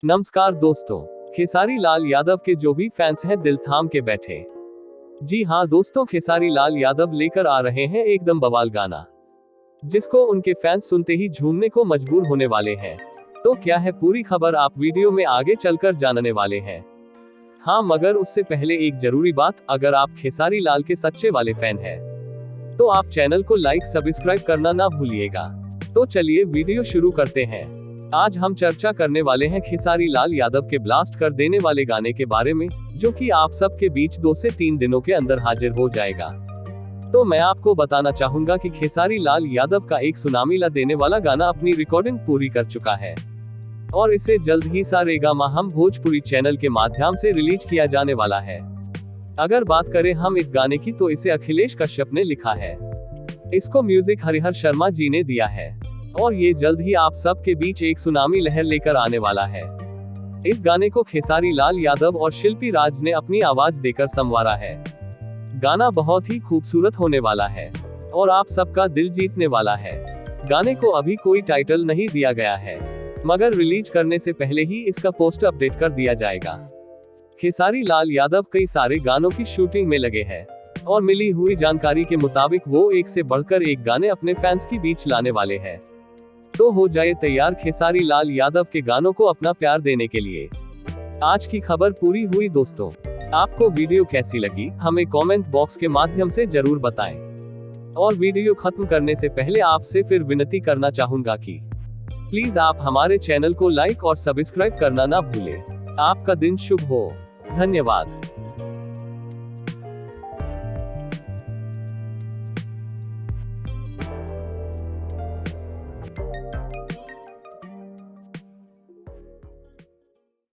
नमस्कार दोस्तों, खेसारी लाल यादव के जो भी फैंस हैं दिल थाम के बैठे। जी हाँ दोस्तों, खेसारी लाल यादव लेकर आ रहे हैं एकदम बवाल गाना, जिसको उनके फैंस सुनते ही झूमने को मजबूर होने वाले हैं। तो क्या है पूरी खबर, आप वीडियो में आगे चलकर जानने वाले हैं। हाँ, मगर उससे पहले एक जरूरी बात, अगर आप खेसारी लाल के सच्चे वाले फैन हैं, तो आप चैनल को लाइक सब्सक्राइब करना ना भूलिएगा। तो चलिए वीडियो शुरू करते हैं। आज हम चर्चा करने वाले हैं खेसारी लाल यादव के ब्लास्ट कर देने वाले गाने के बारे में, जो कि आप सबके बीच 2 से 3 दिनों के अंदर हाजिर हो जाएगा। तो मैं आपको बताना चाहूंगा कि खेसारी लाल यादव का एक सुनामी ला देने वाला गाना अपनी रिकॉर्डिंग पूरी कर चुका है और इसे जल्द ही सारेगामा हम भोजपुरी चैनल के माध्यम से रिलीज किया जाने वाला है। अगर बात करें हम इस गाने की, तो इसे अखिलेश कश्यप ने लिखा है। इसको म्यूजिक हरिहर शर्मा जी ने दिया है और ये जल्द ही आप सबके बीच एक सुनामी लहर लेकर आने वाला है। इस गाने को खेसारी लाल यादव और शिल्पी राज ने अपनी आवाज देकर संवारा है। गाना बहुत ही खूबसूरत होने वाला है और आप सबका दिल जीतने वाला है। गाने को अभी कोई टाइटल नहीं दिया गया है, मगर रिलीज करने से पहले ही इसका पोस्टर अपडेट कर दिया जाएगा। खेसारी लाल यादव कई सारे गानों की शूटिंग में लगे हैं और मिली हुई जानकारी के मुताबिक वो एक से बढ़कर एक गाने अपने फैंस के बीच लाने वाले हैं। तो हो जाए तैयार खेसारी लाल यादव के गानों को अपना प्यार देने के लिए। आज की खबर पूरी हुई दोस्तों, आपको वीडियो कैसी लगी हमें कमेंट बॉक्स के माध्यम से जरूर बताएं। और वीडियो खत्म करने से पहले आपसे फिर विनती करना चाहूंगा कि प्लीज आप हमारे चैनल को लाइक और सब्सक्राइब करना ना भूलें। आपका दिन शुभ हो। धन्यवाद।